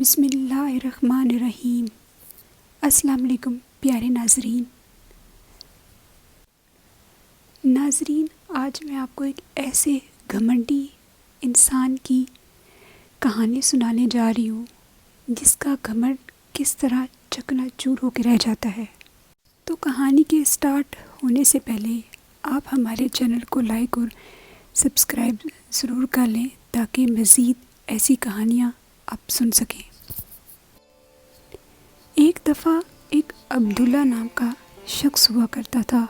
بسم اللہ الرحمن الرحیم۔ السلام علیکم پیارے ناظرین، آج میں آپ کو ایک ایسے گھمنڈی انسان کی کہانی سنانے جا رہی ہوں جس کا گھمنڈ کس طرح چکنا چور ہو کے رہ جاتا ہے۔ تو کہانی کے سٹارٹ ہونے سے پہلے آپ ہمارے چینل کو لائک اور سبسکرائب ضرور کر لیں تاکہ مزید ایسی کہانیاں آپ سن سکیں۔ ایک دفعہ ایک عبداللہ نام کا شخص ہوا کرتا تھا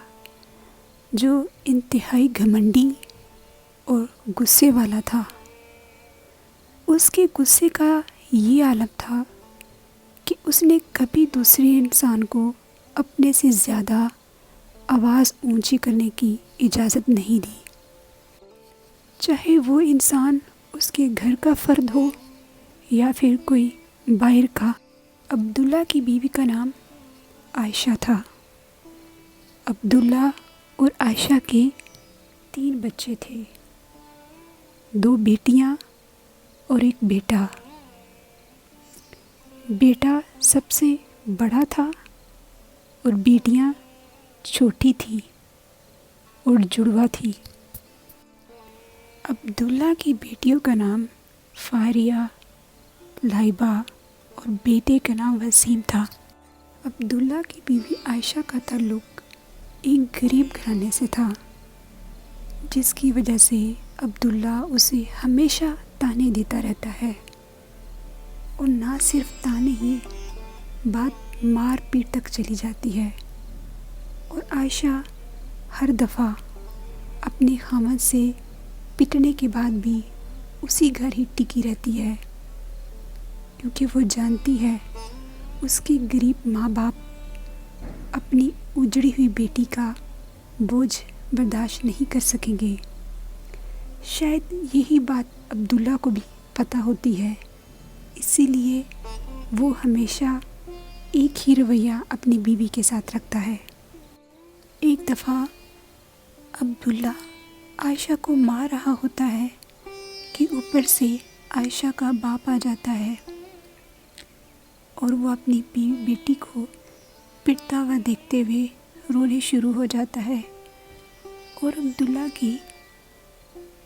جو انتہائی گھمنڈی اور غصے والا تھا۔ اس کے غصے کا یہ عالم تھا کہ اس نے کبھی دوسرے انسان کو اپنے سے زیادہ آواز اونچی کرنے کی اجازت نہیں دی، چاہے وہ انسان اس کے گھر کا فرد ہو یا پھر کوئی باہر کا۔ عبداللہ کی بیوی کا نام عائشہ تھا۔ عبداللہ اور عائشہ کے 3 بچے تھے، 2 بیٹیاں اور ایک بیٹا۔ بیٹا سب سے بڑا تھا اور بیٹیاں چھوٹی تھیں اور جڑواں تھی۔ عبداللہ کی بیٹیوں کا نام فاریہ، لائبہ اور بیٹے کا نام وسیم تھا۔ عبداللہ کی بیوی عائشہ کا تعلق ایک غریب گھرانے سے تھا، جس کی وجہ سے عبداللہ اسے ہمیشہ طعنے دیتا رہتا ہے، اور نہ صرف طعنے ہی، بات مار پیٹ تک چلی جاتی ہے، اور عائشہ ہر دفعہ اپنے خاوند سے پٹنے کے بعد بھی اسی گھر ہی ٹکی رہتی ہے، کیونکہ وہ جانتی ہے اس کے غریب ماں باپ اپنی اجڑی ہوئی بیٹی کا بوجھ برداشت نہیں کر سکیں گے۔ شاید یہی بات عبداللہ کو بھی پتہ ہوتی ہے، اسی لیے وہ ہمیشہ ایک ہی رویہ اپنی بیوی کے ساتھ رکھتا ہے۔ ایک دفعہ عبداللہ عائشہ کو مار رہا ہوتا ہے کہ اوپر سے عائشہ کا باپ آ جاتا ہے اور وہ اپنی بیٹی کو پٹتا ہوا دیکھتے ہوئے رونے شروع ہو جاتا ہے اور عبداللہ کی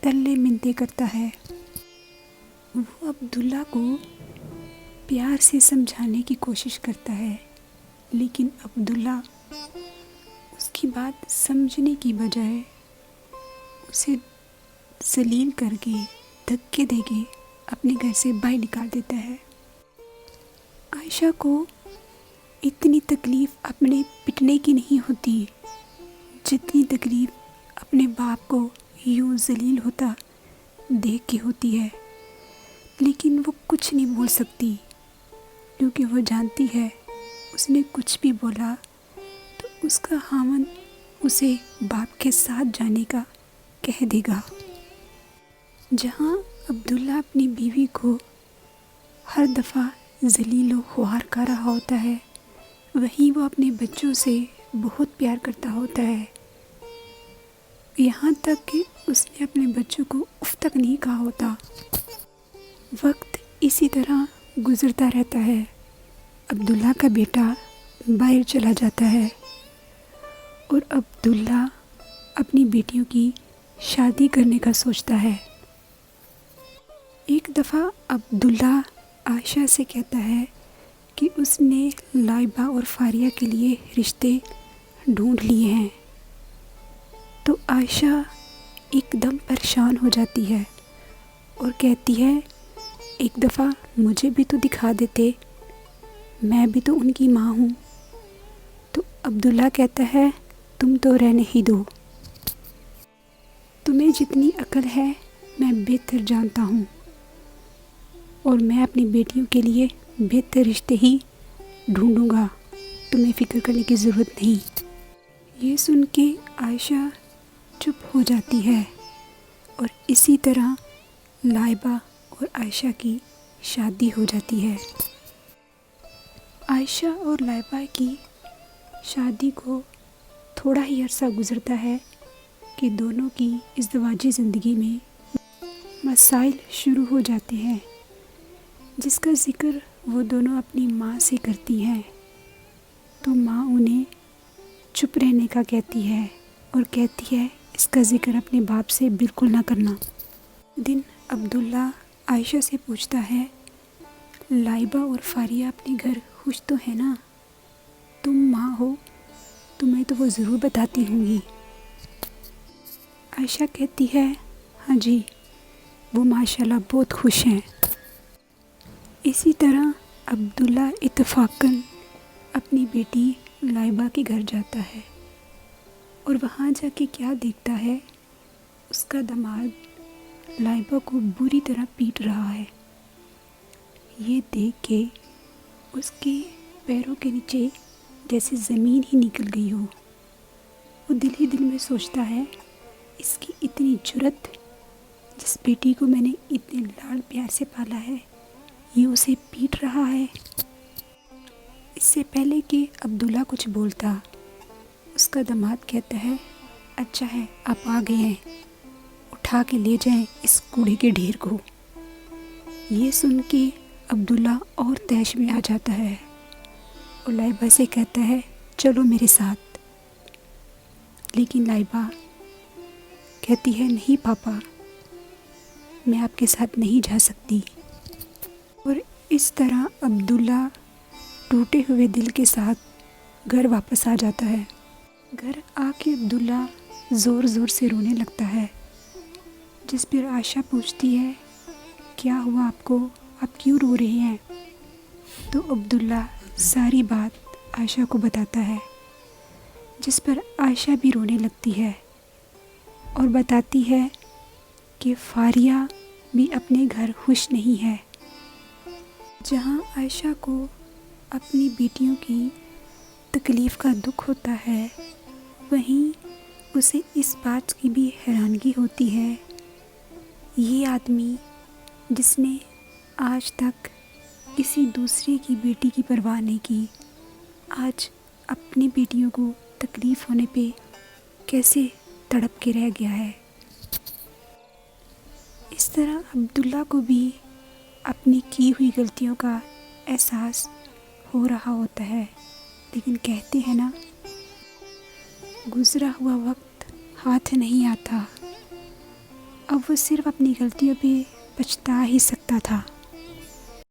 تلے منتیں کرتا ہے۔ وہ عبداللہ کو پیار سے سمجھانے کی کوشش کرتا ہے، لیکن عبداللہ اس کی بات سمجھنے کی بجائے اسے ذلیل کر کے دھکے دے کے اپنے گھر سے باہر نکال دیتا ہے۔ عائشہ کو اتنی تکلیف اپنے پٹنے کی نہیں ہوتی جتنی تکلیف اپنے باپ کو یوں ذلیل ہوتا دیکھ کے ہوتی ہے، لیکن وہ کچھ نہیں بول سکتی کیونکہ وہ جانتی ہے اس نے کچھ بھی بولا تو اس کا خاوند اسے باپ کے ساتھ جانے کا کہہ دے گا۔ جہاں عبداللہ اپنی بیوی کو ہر دفعہ ذلیل و خوار کر رہا ہوتا ہے، وہیں وہ اپنے بچوں سے بہت پیار کرتا ہوتا ہے، یہاں تک کہ اس نے اپنے بچوں کو اف تک نہیں کہا ہوتا۔ وقت اسی طرح گزرتا رہتا ہے۔ عبداللہ کا بیٹا باہر چلا جاتا ہے اور عبداللہ اپنی بیٹیوں کی شادی کرنے کا سوچتا ہے۔ ایک دفعہ عبداللہ عائشہ سے کہتا ہے کہ اس نے لائبہ اور فاریہ کے لیے رشتے ڈھونڈ لیے ہیں، تو عائشہ ایک دم پریشان ہو جاتی ہے اور کہتی ہے ایک دفعہ مجھے بھی تو دکھا دیتے، میں بھی تو ان کی ماں ہوں۔ تو عبداللہ کہتا ہے تم تو رہنے ہی دو، تمہیں جتنی عقل ہے میں بہتر جانتا ہوں، اور میں اپنی بیٹیوں کے لیے بہتر رشتے ہی ڈھونڈوں گا، تمہیں فکر کرنے کی ضرورت نہیں۔ یہ سن کے عائشہ چپ ہو جاتی ہے اور اسی طرح لائبہ اور عائشہ کی شادی ہو جاتی ہے۔ عائشہ اور لائبہ کی شادی کو تھوڑا ہی عرصہ گزرتا ہے کہ دونوں کی ازدواجی زندگی میں مسائل شروع ہو جاتے ہیں، جس کا ذکر وہ دونوں اپنی ماں سے کرتی ہیں، تو ماں انہیں چپ رہنے کا کہتی ہے اور کہتی ہے اس کا ذکر اپنے باپ سے بالکل نہ کرنا۔ دن عبداللہ عائشہ سے پوچھتا ہے، لائبہ اور فاریہ اپنے گھر خوش تو ہے نا؟ تم ماں ہو، تمہیں تو وہ ضرور بتاتی ہوں گی۔ عائشہ کہتی ہے، ہاں جی، وہ ماشاءاللہ بہت خوش ہیں۔ اسی طرح عبداللہ اتفاقاً اپنی بیٹی لائبہ کے گھر جاتا ہے اور وہاں جا کے کیا دیکھتا ہے، اس کا داماد لائبہ کو بری طرح پیٹ رہا ہے۔ یہ دیکھ کے اس کے پیروں کے نیچے جیسے زمین ہی نکل گئی ہو۔ وہ دل ہی دل میں سوچتا ہے، اس کی اتنی جرأت، جس بیٹی کو میں نے اتنے لاڈ پیار سے پالا ہے، یہ اسے پیٹ رہا ہے۔ اس سے پہلے کہ عبداللہ کچھ بولتا، اس کا داماد کہتا ہے، اچھا ہے آپ آ گئے ہیں، اٹھا کے لے جائیں اس کوڑے کے ڈھیر کو۔ یہ سن کے عبداللہ اور طیش میں آ جاتا ہے اور لائبہ سے کہتا ہے، چلو میرے ساتھ۔ لیکن لائبہ کہتی ہے، نہیں پاپا، میں آپ کے ساتھ نہیں جا سکتی۔ اور اس طرح عبداللہ ٹوٹے ہوئے دل کے ساتھ گھر واپس آ جاتا ہے۔ گھر آ کے عبداللہ زور زور سے رونے لگتا ہے، جس پر عائشہ پوچھتی ہے، کیا ہوا آپ کو، آپ کیوں رو رہے ہیں؟ تو عبداللہ ساری بات عائشہ کو بتاتا ہے، جس پر عائشہ بھی رونے لگتی ہے اور بتاتی ہے کہ فاریہ بھی اپنے گھر خوش نہیں ہے۔ جہاں عائشہ کو اپنی بیٹیوں کی تکلیف کا دکھ ہوتا ہے، وہیں اسے اس بات کی بھی حیرانگی ہوتی ہے، یہ آدمی جس نے آج تک کسی دوسرے کی بیٹی کی پرواہ نہیں کی، آج اپنی بیٹیوں کو تکلیف ہونے پہ کیسے تڑپ کے رہ گیا ہے۔ اس طرح عبداللہ کو بھی اپنی کی ہوئی غلطیوں کا احساس ہو رہا ہوتا ہے، لیکن کہتے ہیں نا، گزرا ہوا وقت ہاتھ نہیں آتا۔ اب وہ صرف اپنی غلطیوں پہ پچھتا ہی سکتا تھا۔